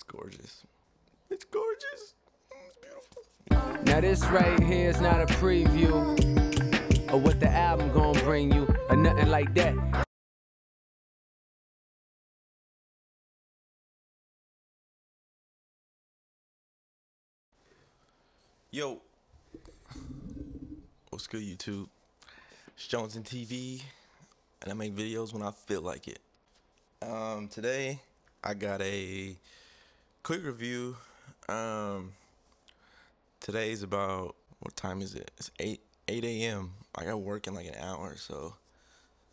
gorgeous. It's gorgeous. It's beautiful. Now this right here is not a preview of what the album gonna bring you or nothing like that. Yo, what's good, YouTube? It's Jones and TV, and I make videos when I feel like it. Today I got a quick review. Today's about, what time is it? It's 8 a.m. I got work in like an hour or so,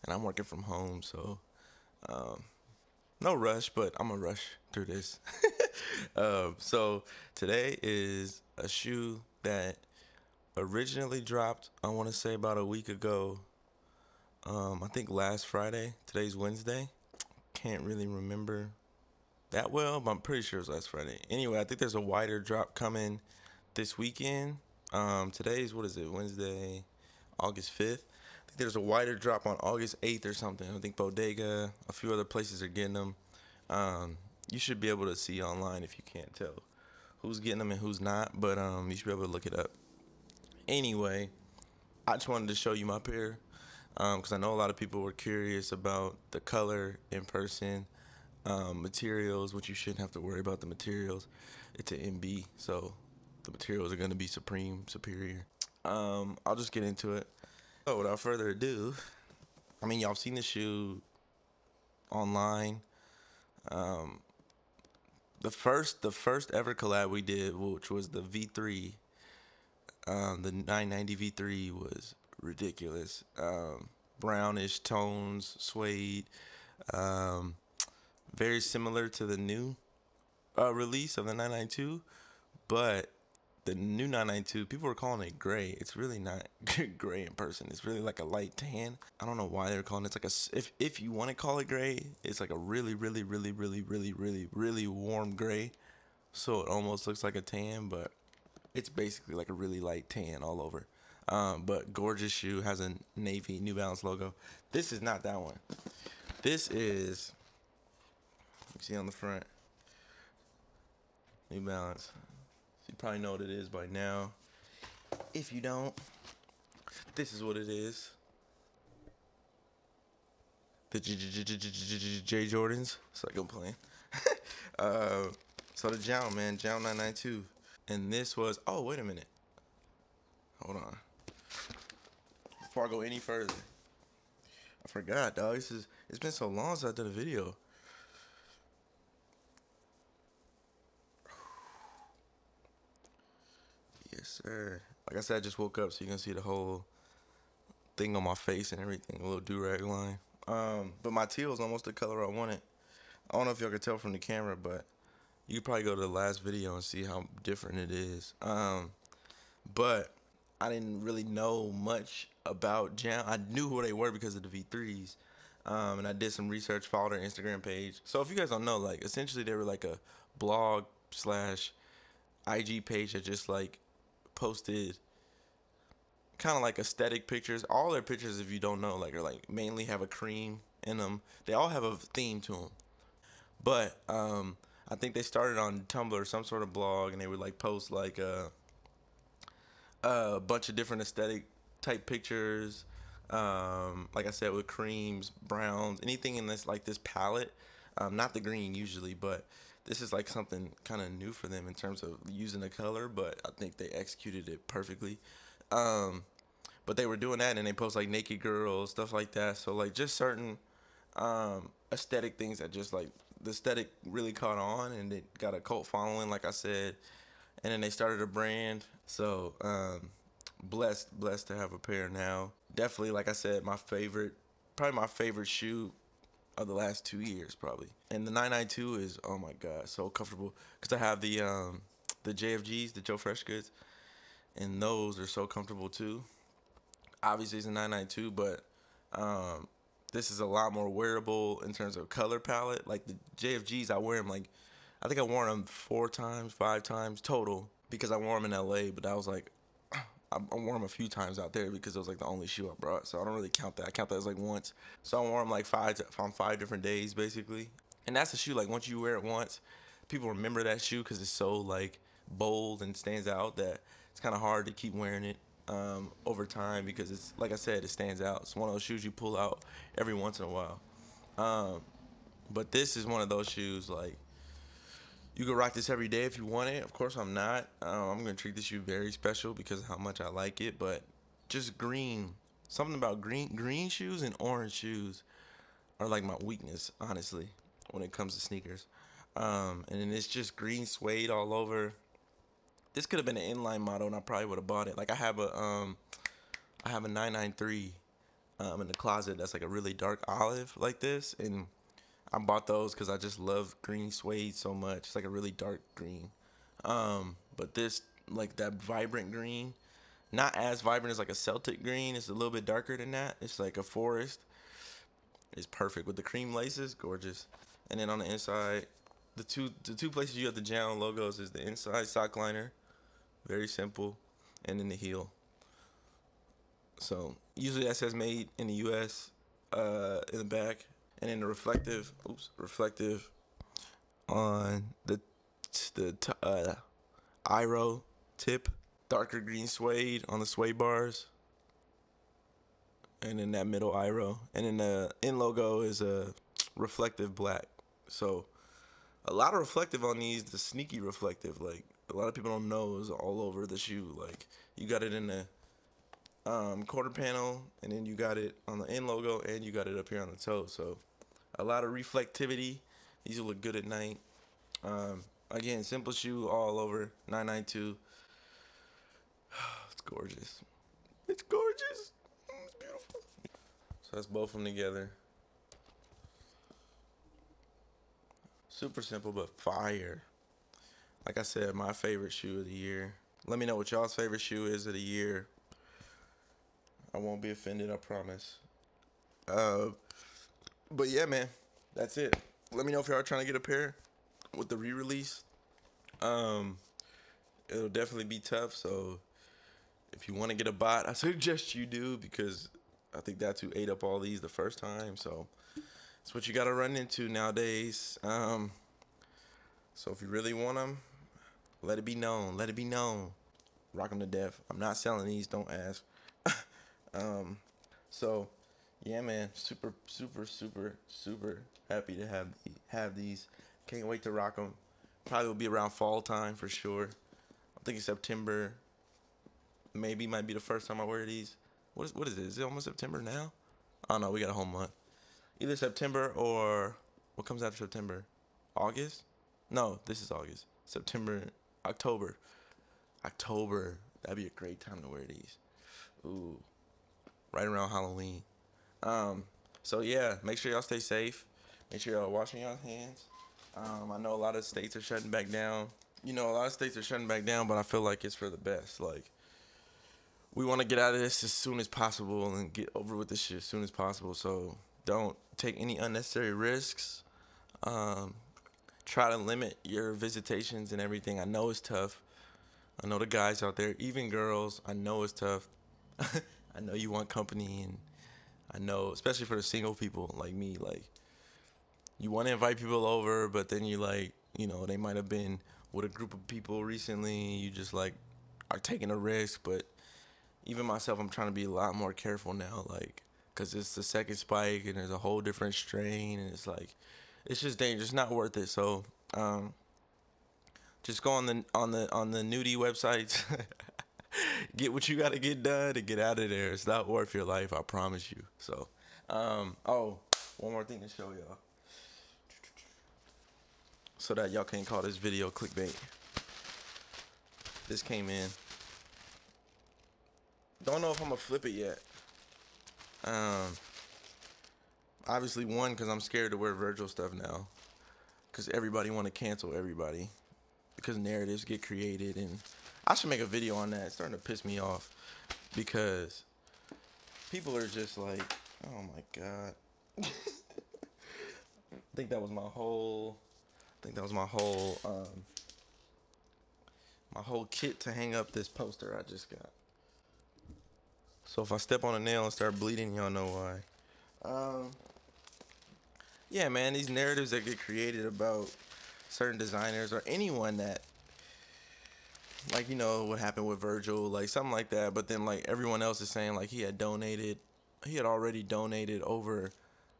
and I'm working from home, so no rush, but I'm gonna rush through this. So today is a shoe that originally dropped, I want to say about a week ago. I think last Friday. Today's Wednesday. Can't really remember that well, but I'm pretty sure it was last Friday. Anyway, I think there's a wider drop coming this weekend. Today's, what is it, Wednesday, August 5th. I think there's a wider drop on August 8th or something. I think Bodega, a few other places are getting them. You should be able to see online if you can't tell who's getting them and who's not, but you should be able to look it up. Anyway, I just wanted to show you my pair because I know a lot of people were curious about the color in person, materials, which you shouldn't have to worry about the materials. It's an MB, so the materials are going to be superior. I'll just get into it. So without further ado, I mean, y'all seen the shoe online. The first ever collab we did, which was the V3, the 990 V3, was ridiculous. Brownish tones, suede, very similar to the new release of the 992, but the new 992, people were calling it gray. It's really not gray in person. It's really like a light tan. I don't know why they're calling it. It's like if you want to call it gray, it's like a really warm gray. So it almost looks like a tan, but it's basically like a really light tan all over. But gorgeous shoe, has a navy New Balance logo. This is not that one. This is, you see on the front, New Balance. You probably know what it is by now. If you don't, this is what it is. The J Jordans. It's like I'm playing. So the JJJJound, man, JJJJound 992. And this was, oh, wait a minute. Hold on. Before I go any further, I forgot, dog. It's been so long since I did a video. Yes, sir. Like I said, I just woke up, so you can see the whole thing on my face and everything, a little do-rag line. But my teal is almost the color I wanted. I don't know if y'all can tell from the camera, but you could probably go to the last video and see how different it is. But I didn't really know much about JJJJound. I knew who they were because of the V3s. And I did some research, followed their Instagram page. So if you guys don't know, like, essentially they were like a blog / IG page that just like posted kind of like aesthetic pictures. All their pictures, if you don't know, like, are like mainly have a cream in them. They all have a theme to them. But I think they started on Tumblr or some sort of blog, and they would like post like a bunch of different aesthetic type pictures. Like I said, with creams, browns, anything in this like this palette. Not the green usually, but this is like something kind of new for them in terms of using the color. But I think they executed it perfectly. But they were doing that, and they post like naked girls, stuff like that. So like just certain aesthetic things that just like the aesthetic really caught on, and it got a cult following, like I said. And then they started a brand. So blessed to have a pair now. Definitely, like I said, probably my favorite shoe of the last 2 years, probably. And the 992 is, oh my god, so comfortable, because I have the JFGs, the Joe Fresh Goods, and those are so comfortable too. Obviously it's a 992, but this is a lot more wearable in terms of color palette. Like the JFGs, I wear them like, I think I wore them 4 times, 5 times total, because I wore them in LA. But I was like, I wore them a few times out there because it was like the only shoe I brought, so I don't really count that. I count that as like once. So I wore them like on 5 different days basically. And that's a shoe, like once you wear it once, people remember that shoe because it's so like bold and stands out that it's kind of hard to keep wearing it over time because it's like I said, it stands out. It's one of those shoes you pull out every once in a while. But this is one of those shoes like you can rock this every day if you want it. Of course, I'm not. I'm gonna treat this shoe very special because of how much I like it. But just green, something about green shoes and orange shoes are like my weakness, honestly, when it comes to sneakers. And then it's just green suede all over. This could have been an inline model, and I probably would have bought it. Like I have a 993 in the closet that's like a really dark olive like this, and I bought those because I just love green suede so much. It's like a really dark green. But this, like that vibrant green, not as vibrant as like a Celtic green. It's a little bit darker than that. It's like a forest. It's perfect with the cream laces, gorgeous. And then on the inside, the two places you have the JJJJound logos is the inside sock liner, very simple, and then the heel. So usually that says made in the U.S. In the back, and then the reflective on the IRO tip, darker green suede on the suede bars, and then that middle IRO, and then the in logo is a reflective black. So a lot of reflective on these, the sneaky reflective, like a lot of people don't know is all over the shoe. Like you got it in the quarter panel, and then you got it on the in logo, and you got it up here on the toe. So a lot of reflectivity. These will look good at night. Again, simple shoe all over. 992. It's gorgeous. It's gorgeous. It's beautiful. So that's both of them together. Super simple, but fire. Like I said, my favorite shoe of the year. Let me know what y'all's favorite shoe is of the year. I won't be offended, I promise. But yeah, man, that's it. Let me know if y'all are trying to get a pair with the re-release. It'll definitely be tough, so if you want to get a bot, I suggest you do, because I think that's who ate up all these the first time. So it's what you got to run into nowadays. So if you really want them, let it be known. Let it be known. Rock them to death. I'm not selling these. Don't ask. So yeah, man, super happy to have these. Can't wait to rock them. Probably will be around fall time for sure. I'm thinking September. Maybe might be the first time I wear these. What is it? Is it almost September now? Oh no, we got a whole month. Either September or what comes after September? August? No, this is August. September, October. October. That'd be a great time to wear these. Ooh. Right around Halloween. So yeah, make sure y'all stay safe. Make sure y'all washing y'all hands. I know a lot of states are shutting back down. A lot of states are shutting back down, but I feel like it's for the best. Like, we want to get out of this as soon as possible and get over with this shit as soon as possible. So don't take any unnecessary risks. Try to limit your visitations and everything. I know it's tough. I know the guys out there, even girls, I know it's tough. I know you want company, and I know, especially for the single people like me, like, you want to invite people over, but then you like, they might have been with a group of people recently. You just like are taking a risk. But even myself, I'm trying to be a lot more careful now, like, because it's the second spike and there's a whole different strain, and it's like, it's just dangerous, not worth it. So just go on the nudie websites. Get what you gotta get done to get out of there. It's not worth your life, I promise you. So one more thing to show y'all, so that y'all can't call this video clickbait. This came in. Don't know if I'm gonna flip it yet. Obviously, one, because I'm scared to wear Virgil stuff now, because everybody want to cancel everybody, because narratives get created, and I should make a video on that. It's starting to piss me off, because people are just like, oh my god. I think that was my whole kit to hang up this poster I just got. So if I step on a nail and start bleeding, y'all know why. Yeah, man, these narratives that get created about certain designers or anyone that, like, you know what happened with Virgil, like something like that. But then like everyone else is saying like he had already donated over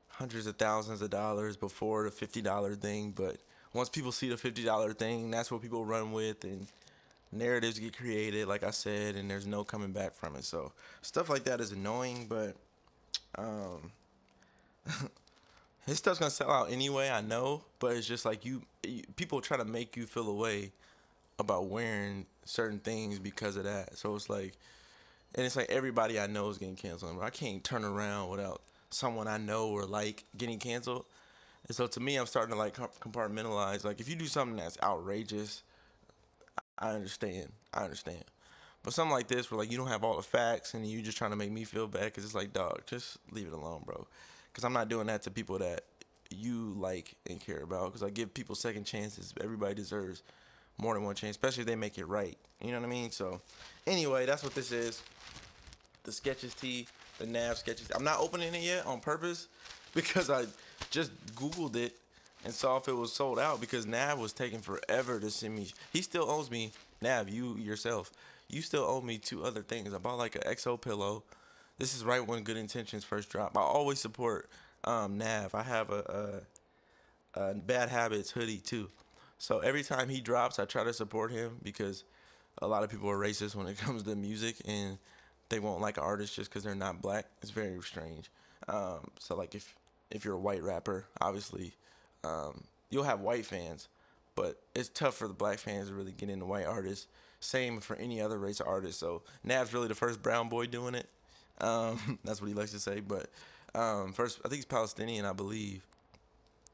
hundreds of thousands of dollars before the $50 thing. But once people see the $50 thing, that's what people run with, and narratives get created, like I said, and there's no coming back from it. So stuff like that is annoying, but um, his stuff's gonna sell out anyway. I know, but it's just like people try to make you feel a way about wearing certain things because of that. So it's like, and it's like everybody I know is getting canceled. I can't turn around without someone I know or like getting canceled. And so to me, I'm starting to like compartmentalize. Like if you do something that's outrageous, I understand. I understand. But something like this, where like you don't have all the facts and you just trying to make me feel bad, because it's like, dog, just leave it alone, bro. Because I'm not doing that to people that you like and care about. Because I give people second chances. Everybody deserves more than one chance, especially if they make it right. You know what I mean? So, anyway, that's what this is. The Sketches tee, the Nav Sketches. I'm not opening it yet on purpose because I just Googled it and saw if it was sold out, because Nav was taking forever to send me. He still owes me, Nav, you yourself, you still owe me two other things. I bought like an XO pillow. This is right when Good Intentions first dropped. I always support Nav. I have a Bad Habits hoodie too. So every time he drops, I try to support him, because a lot of people are racist when it comes to music, and they won't like an artist just because they're not black. It's very strange. So like if you're a white rapper, obviously you'll have white fans, but it's tough for the black fans to really get into white artists. Same for any other race of artist. So Nav's really the first brown boy doing it. That's what he likes to say. But first, I think he's Palestinian, I believe.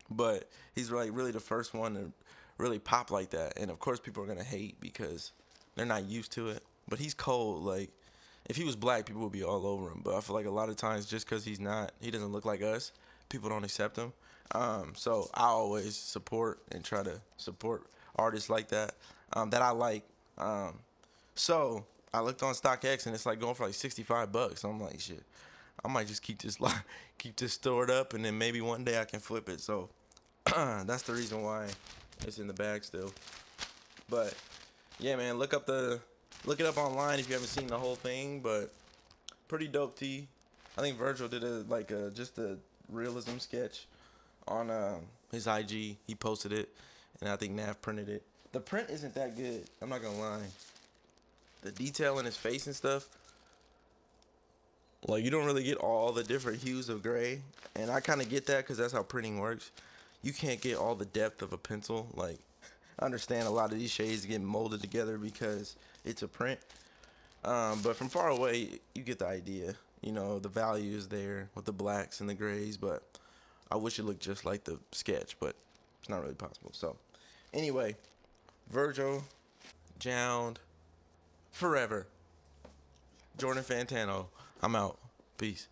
But he's like really the first one to really pop like that. And of course, people are gonna hate because they're not used to it. But he's cold. Like if he was black, people would be all over him. But I feel like a lot of times, just because he doesn't look like us, people don't accept him. So I always support and try to support artists like that, that I like. So I looked on StockX and it's like going for like $65. So I'm like, shit, I might just keep this stored up, and then maybe one day I can flip it. So that's the reason why it's in the bag still. But yeah, man, look it up online if you haven't seen the whole thing. But pretty dope tee. I think Virgil did just a realism sketch on his IG. He posted it, and I think Nav printed it. The print isn't that good, I'm not gonna lie. The detail in his face and stuff, like you don't really get all the different hues of gray, and I kind of get that because that's how printing works. You can't get all the depth of a pencil. Like I understand a lot of these shades get molded together because it's a print, but from far away you get the idea. You know, the value is there with the blacks and the grays, but I wish it looked just like the sketch, but it's not really possible. So anyway, Virgil, JJJJound, forever. Jordan Fantano. I'm out. Peace.